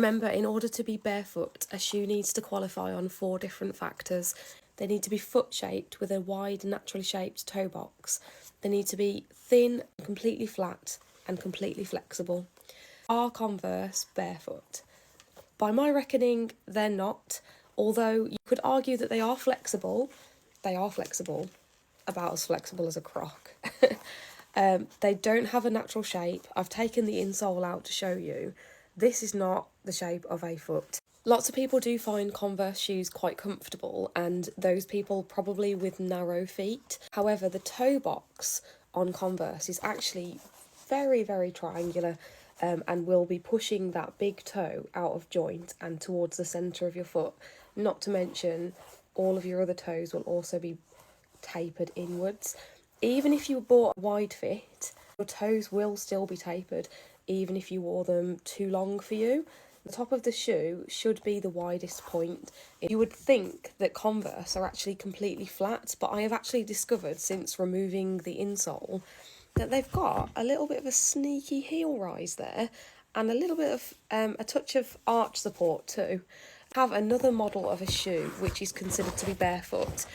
Remember, in order to be barefoot, a shoe needs to qualify on 4 different factors. They need to be foot-shaped with a wide, naturally shaped toe box. They need to be thin, completely flat, and completely flexible. Are Converse barefoot? By my reckoning, they're not. Although you could argue that they are flexible. They are flexible, about as flexible as a croc. They don't have a natural shape. I've taken the insole out to show you. This is not the shape of a foot. Lots of people do find Converse shoes quite comfortable, and those people probably with narrow feet. However, the toe box on Converse is actually very, very triangular, and will be pushing that big toe out of joint and towards the centre of your foot. Not to mention, all of your other toes will also be tapered inwards. Even if you bought a wide fit, your toes will still be tapered, even if you wore them too long for you. The top of the shoe should be the widest point. You would think that Converse are actually completely flat, but I have actually discovered since removing the insole that they've got a little bit of a sneaky heel rise there, and a little bit of a touch of arch support too. I have another model of a shoe which is considered to be barefoot.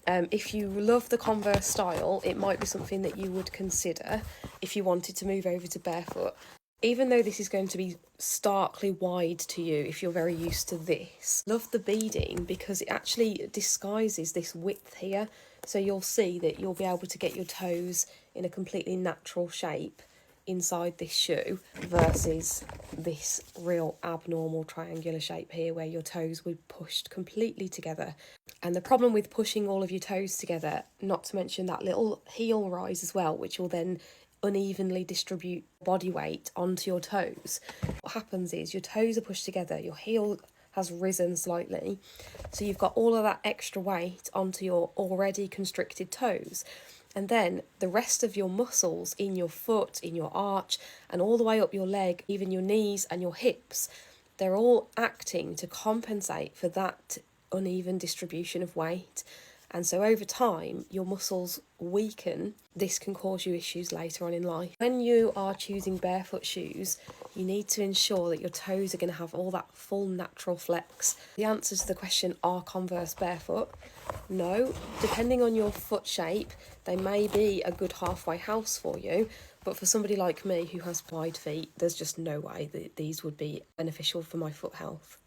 If you love the Converse style, it might be something that you would consider if you wanted to move over to barefoot. Even though this is going to be starkly wide to you if you're very used to this, love the beading because it actually disguises this width here. So you'll see that you'll be able to get your toes in a completely natural shape inside this shoe versus this real abnormal triangular shape here where your toes would be pushed completely together. And the problem with pushing all of your toes together, not to mention that little heel rise as well, which will then unevenly distribute body weight onto your toes. What happens is your toes are pushed together, your heel has risen slightly, so you've got all of that extra weight onto your already constricted toes. And then the rest of your muscles in your foot, in your arch, and all the way up your leg, even your knees and your hips, they're all acting to compensate for that uneven distribution of weight. And so over time, your muscles weaken. This can cause you issues later on in life. When you are choosing barefoot shoes, you need to ensure that your toes are going to have all that full natural flex. The answer to the question, are Converse barefoot? No. Depending on your foot shape, they may be a good halfway house for you. But for somebody like me who has wide feet, there's just no way that these would be beneficial for my foot health.